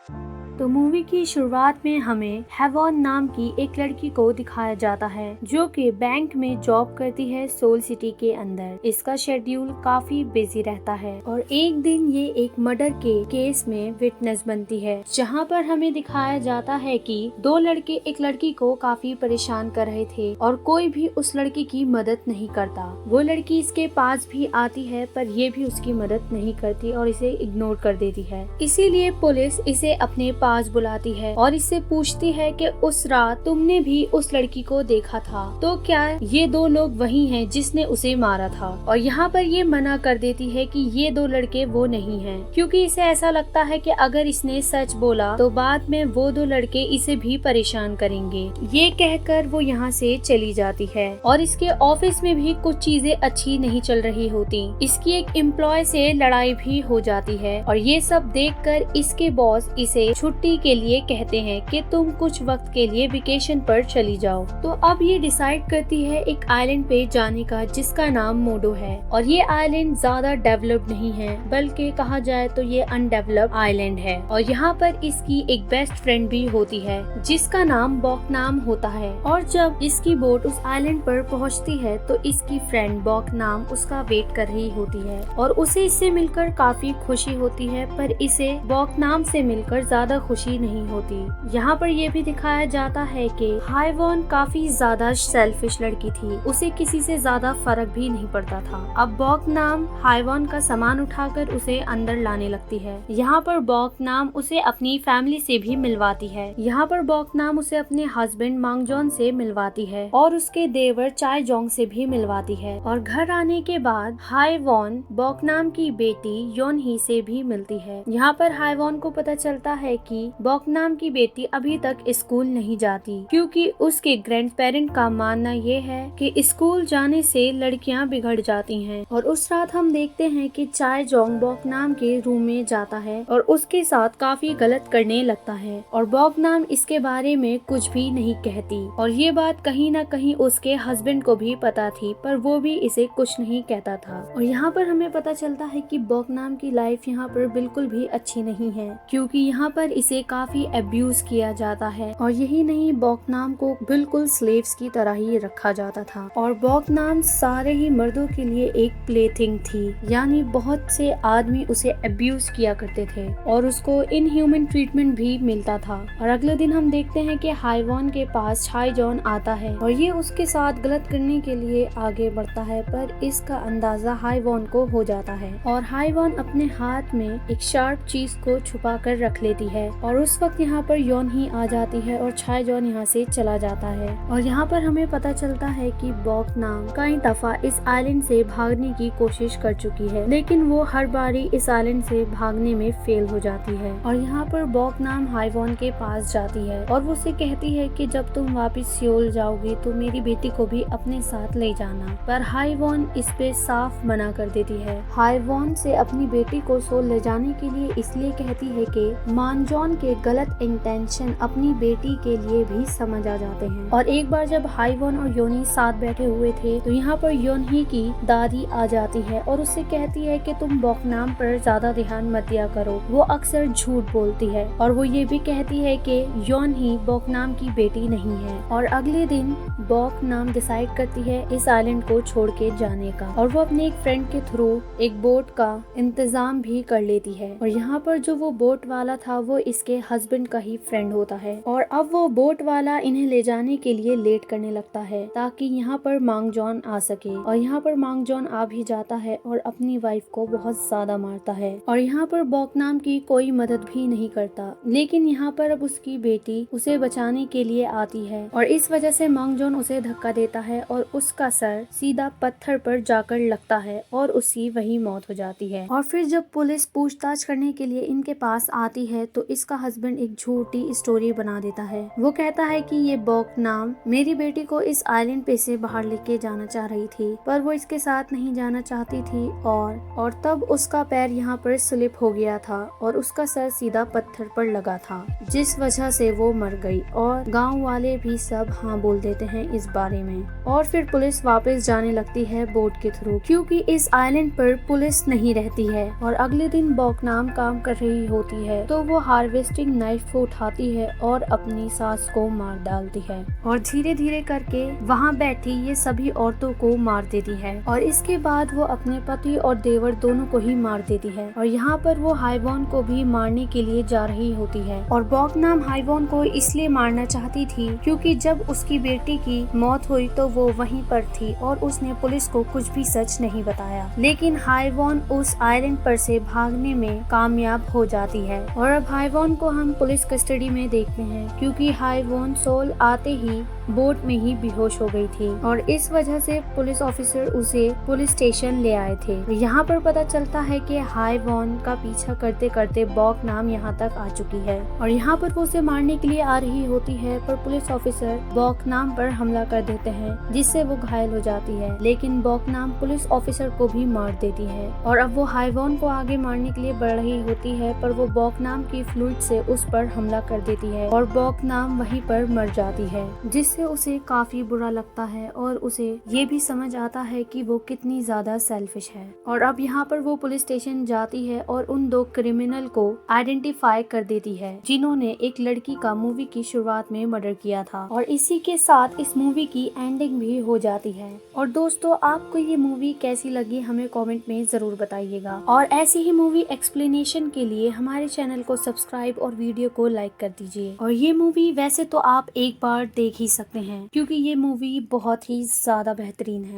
तो मूवी की शुरुआत में हमें हेवॉन नाम की एक लड़की को दिखाया जाता है जो कि बैंक में जॉब करती है सोल सिटी के अंदर। इसका शेड्यूल काफी बिजी रहता है और एक दिन ये एक मर्डर के केस में विटनेस बनती है, जहाँ पर हमें दिखाया जाता है कि दो लड़के एक लड़की को काफी परेशान कर रहे थे और कोई भी उस लड़की की मदद नहीं करता। वो लड़की इसके पास भी आती है पर ये भी उसकी मदद नहीं करती और इसे इग्नोर कर देती है। इसीलिए पुलिस इसे अपने पास बुलाती है और इससे पूछती है कि उस रात तुमने भी उस लड़की को देखा था, तो क्या ये दो लोग वही हैं जिसने उसे मारा था। और यहाँ पर ये मना कर देती है कि ये दो लड़के वो नहीं हैं, क्योंकि इसे ऐसा लगता है कि अगर इसने सच बोला तो बाद में वो दो लड़के इसे भी परेशान करेंगे। ये कहकर वो यहाँ से चली जाती है और इसके ऑफिस में भी कुछ चीजें अच्छी नहीं चल रही होती। इसकी एक एम्प्लॉय से लड़ाई भी हो जाती है और ये सब देखकर इसके बॉस इसे छुट्टी के लिए कहते हैं कि तुम कुछ वक्त के लिए वेकेशन पर चली जाओ। तो अब ये डिसाइड करती है एक आइलैंड पे जाने का जिसका नाम मोडो है और ये आइलैंड ज्यादा डेवलप्ड नहीं है, बल्कि कहा जाए तो ये अनडेवलप्ड आइलैंड है। और यहाँ पर इसकी एक बेस्ट फ्रेंड भी होती है जिसका नाम बॉकनाम होता है। और जब इसकी बोट उस आइलैंड पर पहुँचती है तो इसकी फ्रेंड बॉकनाम उसका वेट कर रही होती है और उसे इससे मिलकर काफी खुशी होती है, पर इसे बॉकनाम से मिलकर ज्यादा खुशी नहीं होती। यहाँ पर यह भी दिखाया जाता है कि हाइवॉन काफी ज्यादा सेल्फिश लड़की थी, उसे किसी से ज्यादा फर्क भी नहीं पड़ता था। अब बॉकनाम हाइवॉन का सामान उठाकर उसे अंदर लाने लगती है। यहाँ पर बॉकनाम उसे अपनी फैमिली से भी मिलवाती है। यहाँ पर बॉकनाम उसे अपने हस्बैंड मांगजॉन से मिलवाती है और उसके देवर चायजोंग से भी मिलवाती है। और घर आने के बाद हाइवॉन बॉकनाम की बेटी योनही से भी मिलती है। यहाँ पर हाइवॉन को पता चलता है कि बॉकनाम की बेटी अभी तक स्कूल नहीं जाती, क्योंकि उसके ग्रैंड पेरेंट का मानना ये है कि स्कूल जाने से लड़कियां बिगड़ जाती हैं। और उस रात हम देखते हैं कि चायजोंग बॉकनाम के रूम में जाता है और उसके साथ काफी गलत करने लगता है और बॉकनाम इसके बारे में कुछ भी नहीं कहती। और ये बात कहीं न कहीं उसके हस्बैंड को भी पता थी, पर वो भी इसे कुछ नहीं कहता था। और यहाँ पर हमें पता चलता है कि बॉकनाम की लाइफ यहाँ पर बिल्कुल भी अच्छी नहीं है, क्योंकि यहाँ पर इसे काफी अब्यूज किया जाता है। और यही नहीं, बॉकनाम को बिल्कुल स्लेव्स की तरह ही रखा जाता था और बॉकनाम सारे ही मर्दों के लिए एक प्लेथिंग थी, यानी बहुत से आदमी उसे अब्यूज किया करते थे और उसको इनह्यूमन ट्रीटमेंट भी मिलता था। और अगले दिन हम देखते हैं कि हाइवॉन के पास चायजोंग आता है और ये उसके साथ गलत करने के लिए आगे बढ़ता है, पर इसका अंदाजा हाइवॉन को हो जाता है और हाइवॉन अपने हाथ में एक शार्प चीज को छुपा कर रख लेती है। और उस वक्त यहाँ पर योनही आ जाती है और चायजोंग यहाँ से चला जाता है। और यहाँ पर हमें पता चलता है कि बॉकनाम कई दफा इस आइलैंड से भागने की कोशिश कर चुकी है, लेकिन वो हर बारी इस आइलैंड से भागने में फेल हो जाती है। और यहाँ पर बॉकनाम हाइवॉन के पास जाती है और वो उसे कहती है कि जब तुम वापस सियोल जाओगी तो मेरी बेटी को भी अपने साथ ले जाना, पर हाइवॉन इस पे साफ मना कर देती है। हाइवॉन से अपनी बेटी को सोल ले जाने के लिए इसलिए कहती है कि मांगजॉन के गलत इंटेंशन अपनी बेटी के लिए भी समझ आ जाते हैं। और एक बार जब हाइवॉन और योनी साथ बैठे हुए थे तो यहाँ पर योनही की दादी आ जाती है और उससे कहती है कि तुम बॉकनाम पर ज्यादा ध्यान मत दिया करो, वो अक्सर झूठ बोलती है। और वो ये भी कहती है कि योनही बॉकनाम की बेटी नहीं है। और अगले दिन बॉकनाम डिसाइड करती है इस आइलैंड को छोड़ के जाने का और वो अपने एक फ्रेंड के थ्रू एक बोट का इंतजाम भी कर लेती है। और यहाँ पर जो वो बोट वाला था वो इसके हस्बैंड का ही फ्रेंड होता है और अब वो बोट वाला इन्हें ले जाने के लिए लेट करने लगता है ताकि यहाँ पर मांगजॉन आ सके। और यहाँ पर मांगजॉन आ भी जाता है और अपनी वाइफ को बहुत ज्यादा मारता है और यहाँ पर बॉकनाम की कोई मदद भी नहीं करता, लेकिन यहाँ पर अब उसकी बेटी उसे बचाने के लिए आती है और इस वजह से मांगजॉन उसे धक्का देता है और उसका सर सीधा पत्थर पर जाकर लगता है और उसकी वही मौत हो जाती है। और फिर जब पुलिस पूछताछ करने के लिए इनके पास आती है तो इसका हस्बैंड एक झूठी स्टोरी बना देता है। वो कहता है कि ये बॉकनाम मेरी बेटी को इस आइलैंड पे से बाहर लेके जाना चाह रही थी, पर वो इसके साथ नहीं जाना चाहती थी और तब उसका पैर यहाँ पर स्लिप हो गया था और उसका सर सीधा पत्थर पर लगा था, जिस वजह से वो मर गई। और गांव वाले भी सब हाँ बोल देते हैं इस बारे में। और फिर पुलिस वापस जाने लगती है बोट के थ्रू, क्योंकि इस आइलैंड पर पुलिस नहीं रहती है। और अगले दिन बॉकनाम काम कर रही होती है तो वो हार्वेस्टिंग नाइफ को उठाती है और अपनी सास को मार डालती है और धीरे धीरे करके वहाँ बैठी ये सभी औरतों को मार देती है और इसके बाद वो अपने पति और देवर दोनों को ही मार देती है और यहाँ पर वो हाइवॉन को भी मारने के लिए जा रही होती है और बॉक नाम हाइवॉन को इसलिए मारना चाहती थी क्योंकि जब उसकी बेटी की मौत हुई तो वो वहीं पर थी और उसने पुलिस को कुछ भी सच नहीं बताया। लेकिन हाइवॉन उस आइलैंड पर से भागने में कामयाब हो जाती है और अब हाइवॉन को हम पुलिस कस्टडी में देखते हैं क्योंकि हाइवॉन सोल आते ही बोट में ही बेहोश हो गई थी और इस वजह से पुलिस ऑफिसर उसे पुलिस स्टेशन ले आए थे। यहाँ पर पता चलता है कि हाइवॉन का पीछा करते करते बॉक नाम यहाँ तक आ चुकी है और यहाँ पर वो उसे मारने के लिए आ रही होती है पर पुलिस ऑफिसर बॉक नाम पर हमला कर देते हैं जिससे वो घायल हो जाती है। लेकिन बॉक नाम पुलिस ऑफिसर को भी मार देती है और अब वो हाइवॉन को आगे मारने के लिए बढ़ रही होती है पर वो बॉक नाम की फ्लूइड से उस पर हमला कर देती है और बॉक नाम वहीं पर मर जाती है जिससे उसे काफी बुरा लगता है और उसे ये भी समझ आता है कि वो कितनी ज्यादा सेल्फिश है। और अब यहाँ पर वो पुलिस स्टेशन जाती है और उन 2 क्रिमिनल को आइडेंटिफाई कर देती है जिन्होंने एक लड़की का मूवी की शुरुआत में मर्डर किया था और इसी के साथ इस मूवी की एंडिंग भी हो जाती है। और दोस्तों आपको ये मूवी कैसी लगी हमें कमेंट में जरूर बताइएगा और ऐसी ही मूवी एक्सप्लेनेशन के लिए हमारे चैनल को सब्सक्राइब और वीडियो को लाइक कर दीजिए। और ये मूवी वैसे तो आप एक बार देख ही सकते हैं क्योंकि ये मूवी बहुत ही ज्यादा बेहतरीन है।